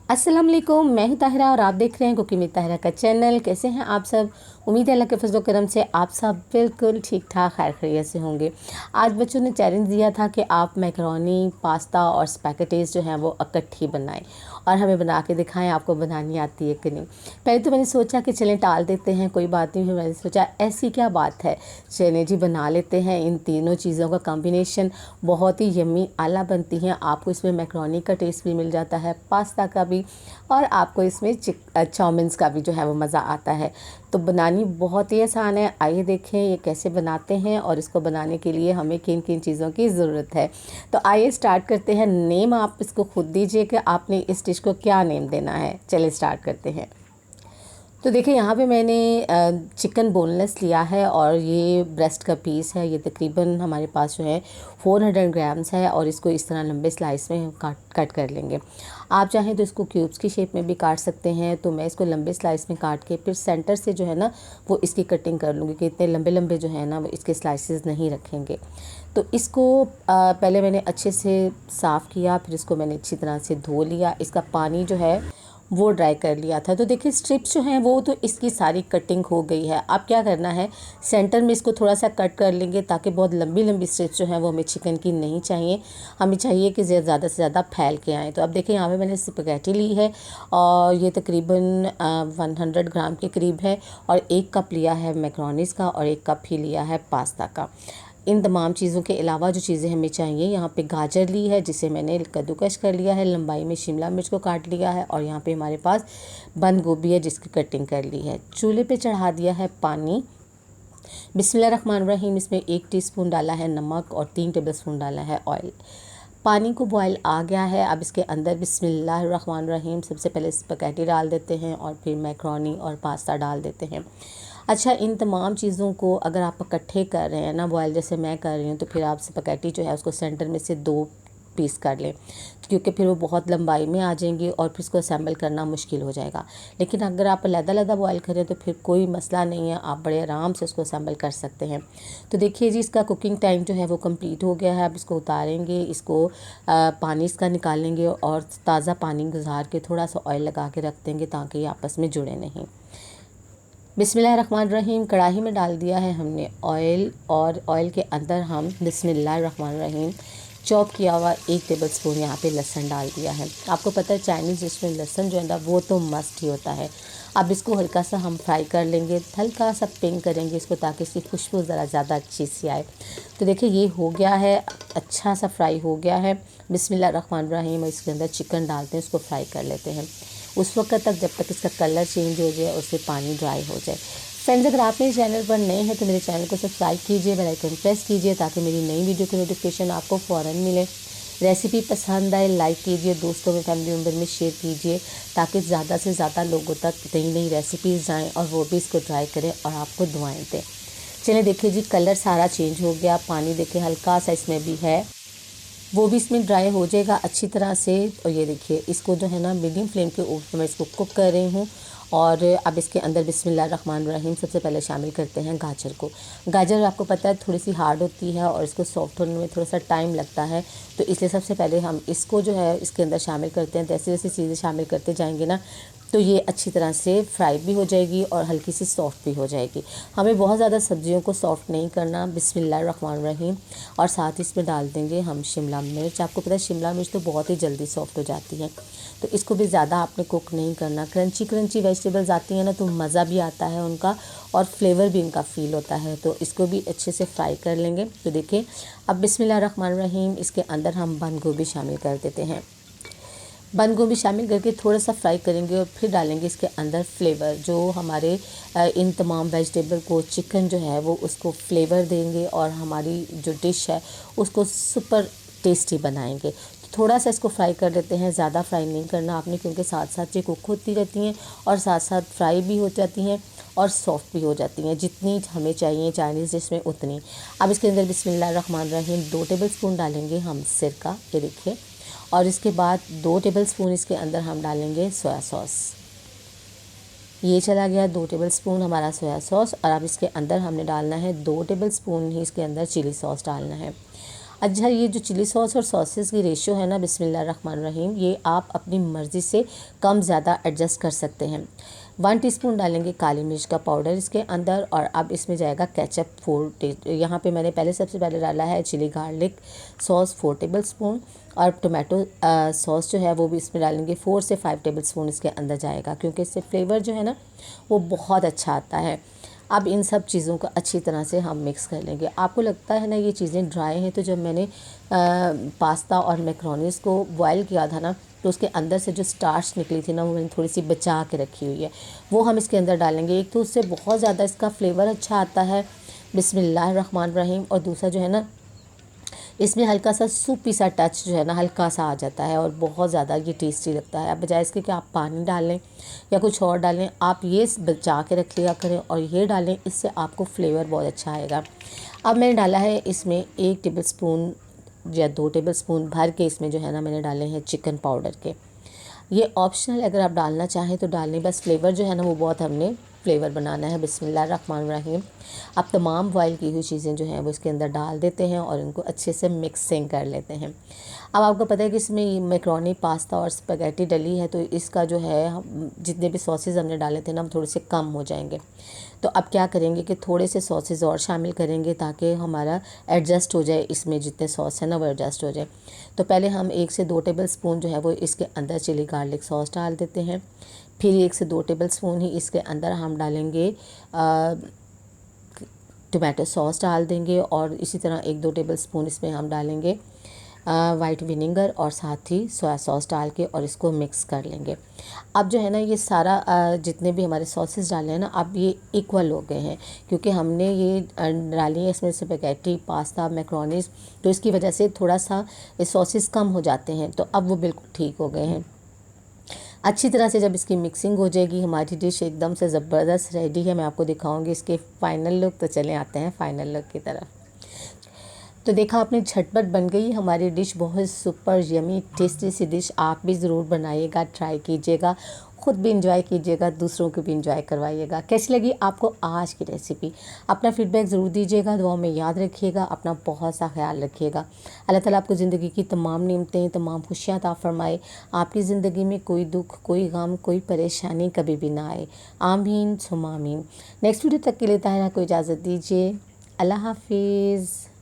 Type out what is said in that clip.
अस्सलाम वालेकुम, मैं हूं ताहिरा और आप देख रहे हैं कुकिंग विद ताहिरा का चैनल। कैसे हैं आप सब? उम्मीद है अल्लाह के फजल करम से आप सब बिल्कुल ठीक ठाक खैर खैरियत से होंगे। आज बच्चों ने चैलेंज दिया था कि आप मैकरोनी, पास्ता और स्पैगेटीज़ जो हैं वो इकट्ठी बनाएं और हमें बना के दिखाएं आपको बनानी आती है कि नहीं। पहले तो मैंने सोचा कि चलें टाल देते हैं, कोई बात नहीं। फिर मैंने सोचा ऐसी क्या बात है, चलें जी बना लेते हैं। इन तीनों चीज़ों का कॉम्बिनेशन बहुत ही यम्मी आला बनती हैं। आपको इसमें मैकरोनी का टेस्ट भी मिल जाता है, पास्ता का भी, और आपको इसमें चाउमीन्स का भी जो है वो मज़ा आता है। तो बनानी बहुत ही आसान है। आइए देखें ये कैसे बनाते हैं और इसको बनाने के लिए हमें किन किन चीज़ों की ज़रूरत है। तो आइए स्टार्ट करते हैं। नेम आप इसको खुद दीजिए कि आपने इस डिश को क्या नेम देना है। चलिए स्टार्ट करते हैं। तो देखिए यहाँ पे मैंने चिकन बोनलेस लिया है और ये ब्रेस्ट का पीस है। ये तकरीबन हमारे पास जो है 400 ग्राम्स है और इसको इस तरह लंबे स्लाइस में कट कर लेंगे। आप चाहें तो इसको क्यूब्स की शेप में भी काट सकते हैं। तो मैं इसको लंबे स्लाइस में काट के फिर सेंटर से जो है ना वो इसकी कटिंग कर लूँगी कि इतने लंबे लंबे जो है ना वो इसके स्लाइसेस नहीं रखेंगे। तो इसको पहले मैंने अच्छे से साफ़ किया, फिर इसको मैंने अच्छी तरह से धो लिया। इसका पानी जो है वो ड्राई कर लिया था। तो देखिए स्ट्रिप्स जो हैं वो तो इसकी सारी कटिंग हो गई है। अब क्या करना है, सेंटर में इसको थोड़ा सा कट कर लेंगे ताकि बहुत लंबी लंबी स्ट्रिप्स जो हैं वो हमें चिकन की नहीं चाहिए। हमें चाहिए कि ज़्यादा से ज़्यादा फैल के आएँ। तो अब देखिए यहाँ पे मैंने स्पैगेटी ली है और ये तकरीबन 100 ग्राम के करीब है और 1 कप लिया है मैकरोनीज़ का और 1 कप ही लिया है पास्ता का। इन तमाम चीज़ों के अलावा जो चीज़ें हमें चाहिए, यहाँ पे गाजर ली है जिसे मैंने कद्दूकश कर लिया है, लंबाई में शिमला मिर्च को काट लिया है और यहाँ पे हमारे पास बंद गोभी है जिसकी कटिंग कर ली है। चूल्हे पे चढ़ा दिया है पानी। बिस्मिल्लाहिर्रहमानिर्रहीम। इसमें 1 टीस्पून डाला है नमक और 3 टेबलस्पून डाला है ऑयल। पानी को बॉयल आ गया है। अब इसके अंदर बिस्मिल्लाहिर्रहमानिर्रहीम सबसे पहले स्पैगेटी डाल देते हैं और फिर मैकरोनी और पास्ता डाल देते हैं। अच्छा, इन तमाम चीज़ों को अगर आप इकट्ठे कर रहे हैं ना बॉयल जैसे मैं कर रही हूँ, तो फिर आप स्पैगेटी जो है उसको सेंटर में से 2 पीस कर लें, क्योंकि फिर वो बहुत लंबाई में आ जाएंगी और फिर इसको असेंबल करना मुश्किल हो जाएगा। लेकिन अगर आप अलग-अलग बॉयल करें तो फिर कोई मसला नहीं है, आप बड़े आराम से उसको असेंबल कर सकते हैं। तो देखिए जी इसका कुकिंग टाइम जो है वो कंप्लीट हो गया है। अब इसको उतारेंगे, इसको पानी इसका निकालेंगे और ताज़ा पानी गुजार के थोड़ा सा ऑयल लगा के रख देंगे ताकि ये आपस में जुड़े नहीं। बिस्मिल्लाहिर्रहमानिर्रहीम। कढ़ाई में डाल दिया है हमने ऑयल और ऑयल के अंदर हम बिस्मिल्लाहिर्रहमानिर्रहीम चॉप किया हुआ 1 टेबलस्पून यहाँ पे लहसुन डाल दिया है। आपको पता है चाइनीज़ डिश में लहसुन जो है ना वो तो मस्ट ही होता है। अब इसको हल्का सा हम फ्राई कर लेंगे, हल्का सा पिंक करेंगे इसको ताकि इसकी खुशबू ज़रा ज़्यादा अच्छी सी आए। तो देखिए ये हो गया है, अच्छा सा फ्राई हो गया है। बिस्मिल्लाहिर्रहमानिर्रहीम। और इसके अंदर चिकन डालते हैं, उसको फ्राई कर लेते हैं उस वक्त तक जब तक इसका कलर चेंज हो जाए और उससे पानी ड्राई हो जाए। फ्रेंड्स, अगर आप मेरे चैनल पर नए हैं तो मेरे चैनल को सब्सक्राइब कीजिए, बेल आइकन प्रेस कीजिए ताकि मेरी नई वीडियो की नोटिफिकेशन आपको फ़ौरन मिले। रेसिपी पसंद आए लाइक कीजिए, दोस्तों में फैमिली मेम्बर में शेयर कीजिए ताकि ज़्यादा से ज़्यादा लोगों तक नई नई रेसिपीज़ जाएँ और वो भी इसको ट्राई करें और आपको दुआएं दें। चलिए देखिए जी कलर सारा चेंज हो गया, पानी देखिए हल्का सा इसमें भी है, वो भी इसमें ड्राई हो जाएगा अच्छी तरह से। और ये देखिए इसको जो है ना मीडियम फ्लेम के ऊपर मैं इसको कुक कर रही हूँ। और अब इसके अंदर बिस्मिल्लाहिर्रहमानिर्रहीम सबसे पहले शामिल करते हैं गाजर को। गाजर आपको पता है थोड़ी सी हार्ड होती है और इसको सॉफ्ट होने में थोड़ा सा टाइम लगता है, तो इसलिए सबसे पहले हम इसको जो है इसके अंदर शामिल करते हैं। जैसे जैसे चीज़ें शामिल करते जाएंगे ना तो ये अच्छी तरह से फ्राई भी हो जाएगी और हल्की सी सॉफ्ट भी हो जाएगी। हमें बहुत ज़्यादा सब्जियों को सॉफ्ट नहीं करना। बिस्मिल्लाहिर्रहमानिर्रहीम। और साथ ही इसमें डाल देंगे हम शिमला मिर्च। आपको पता है शिमला मिर्च तो बहुत ही जल्दी सॉफ्ट हो जाती है, तो इसको भी ज़्यादा आपने कुक नहीं करना। क्रंची क्रंची वेजिटेबल्स आती हैं ना तो मज़ा भी आता है उनका और फ्लेवर भी इनका फ़ील होता है, तो इसको भी अच्छे से फ्राई कर लेंगे। तो देखिए अब बिस्मिल्लाहिर्रहमानिर्रहीम इसके अंदर हम बंद गोभी शामिल कर देते हैं। बंद गोभी शामिल करके थोड़ा सा फ्राई करेंगे और फिर डालेंगे इसके अंदर फ्लेवर जो हमारे इन तमाम वेजिटेबल को, चिकन जो है वो उसको फ्लेवर देंगे और हमारी जो डिश है उसको सुपर टेस्टी बनाएंगे। तो थोड़ा सा इसको फ्राई कर लेते हैं, ज़्यादा फ्राई नहीं करना आपने क्योंकि साथ साथ ये कुक होती रहती हैं और साथ साथ फ्राई भी हो जाती हैं और सॉफ्ट भी हो जाती हैं, जितनी हमें चाहिए चाइनीज़ डिश में उतनी। अब इसके अंदर बिस्मिल्लाहिर्रहमानिर्रहीम 2 टेबलस्पून डालेंगे हम सिरका, ये देखिए, और इसके बाद 2 टेबलस्पून इसके अंदर हम डालेंगे सोया सॉस। ये चला गया 2 टेबलस्पून हमारा सोया सॉस। और अब इसके अंदर हमने डालना है 2 टेबलस्पून ही इसके अंदर चिली सॉस डालना है। अच्छा, ये जो चिली सॉस और सॉसेस की रेशियो है ना, बिस्मिल्लाहिर्रहमानिर्रहीम, ये आप अपनी मर्ज़ी से कम ज़्यादा एडजस्ट कर सकते हैं। 1 टीस्पून डालेंगे काली मिर्च का पाउडर इसके अंदर, और अब इसमें जाएगा केचप 4 यहाँ पे मैंने सबसे पहले डाला है chilli garlic sauce 4 tablespoon, और टोमेटो सॉस जो है वो भी इसमें डालेंगे 4 से 5 टेबल स्पून इसके अंदर जाएगा, क्योंकि इससे फ्लेवर जो है ना वो बहुत अच्छा आता है। अब इन सब चीज़ों को अच्छी तरह से हम मिक्स कर लेंगे। आपको लगता है ना ये चीज़ें ड्राई हैं, तो जब मैंने पास्ता और मैक्रोनीस को बॉयल किया था ना, तो उसके अंदर से जो स्टार्च निकली थी ना, वो मैंने थोड़ी सी बचा के रखी हुई है, वो हम इसके अंदर डालेंगे। एक तो उससे बहुत ज़्यादा इसका फ्लेवर अच्छा आता है, बिस्मिल्लाहिर्रहमानिर्रहीम, और दूसरा जो है ना, इसमें हल्का सा सूपी सा टच जो है ना हल्का सा आ जाता है, और बहुत ज़्यादा ये टेस्टी लगता है। अब बजाय इसके कि आप पानी डालें या कुछ और डालें, आप ये बचा के रख लिया करें और ये डालें, इससे आपको फ्लेवर बहुत अच्छा आएगा। अब मैंने डाला है इसमें 1 टेबल स्पून या 2 टेबल स्पून भर के, इसमें जो है ना मैंने डाले हैं चिकन पाउडर के। ये ऑप्शनल, अगर आप डालना चाहें तो डालें, बस फ्लेवर जो है ना वो बहुत हमने फ्लेवर बनाना है। बिस्मिल्लाहिर्रहमानिर्रहीम। अब तमाम बॉयल की हुई चीज़ें जो हैं वो इसके अंदर डाल देते हैं और इनको अच्छे से मिक्सिंग कर लेते हैं। अब आपको पता है कि इसमें मैक्रोनी, पास्ता और स्पैगेटी डली है, तो इसका जो है जितने भी सॉसेज हमने डाले थे ना, हम थोड़े से कम हो जाएंगे। तो अब क्या करेंगे कि थोड़े से सॉसेज और शामिल करेंगे, ताकि हमारा एडजस्ट हो जाए, इसमें जितने सॉस है ना वो एडजस्ट हो जाए। तो पहले हम 1 से 2 टेबल स्पून जो है वो इसके अंदर चिली गार्लिक सॉस डाल देते हैं। फिर 1 से 2 टेबल स्पून ही इसके अंदर हम डालेंगे टोमेटो सॉस डाल देंगे, और इसी तरह 1-2 टेबल स्पून इसमें हम डालेंगे वाइट विनेगर, और साथ ही सोया सॉस डाल के और इसको मिक्स कर लेंगे। अब जो है ना ये सारा जितने भी हमारे सॉसेस डाले हैं ना, अब ये इक्वल हो गए हैं, क्योंकि हमने ये डाली है इसमें स्पैगेटी, पास्ता, मैक्रोनीस, तो इसकी वजह से थोड़ा सा ये सॉसेस कम हो जाते हैं, तो अब वो बिल्कुल ठीक हो गए हैं। अच्छी तरह से जब इसकी मिक्सिंग हो जाएगी, हमारी डिश एकदम से ज़बरदस्त रेडी है। मैं आपको दिखाऊंगी इसके फाइनल लुक। तो चले आते हैं फाइनल लुक की तरफ। तो देखा आपने, झटपट बन गई हमारी डिश, बहुत सुपर यमी टेस्टी सी डिश। आप भी ज़रूर बनाइएगा, ट्राई कीजिएगा, ख़ुद भी इंजॉय कीजिएगा, दूसरों को भी इंजॉय करवाइएगा। कैसी लगी आपको आज की रेसिपी? अपना फीडबैक ज़रूर दीजिएगा, दुआ में याद रखिएगा, अपना बहुत सा ख्याल रखिएगा। अल्लाह ताला आपको ज़िंदगी की तमाम नेमतें, तमाम खुशियाँ अता फरमाए। आपकी ज़िंदगी में कोई दुख, कोई गम, कोई परेशानी कभी भी ना आए। आमीन सुम्मा आमीन। नेक्स्ट वीडियो तक के लिए ताहिरा को इजाज़त दीजिए। अल्लाह हाफिज़।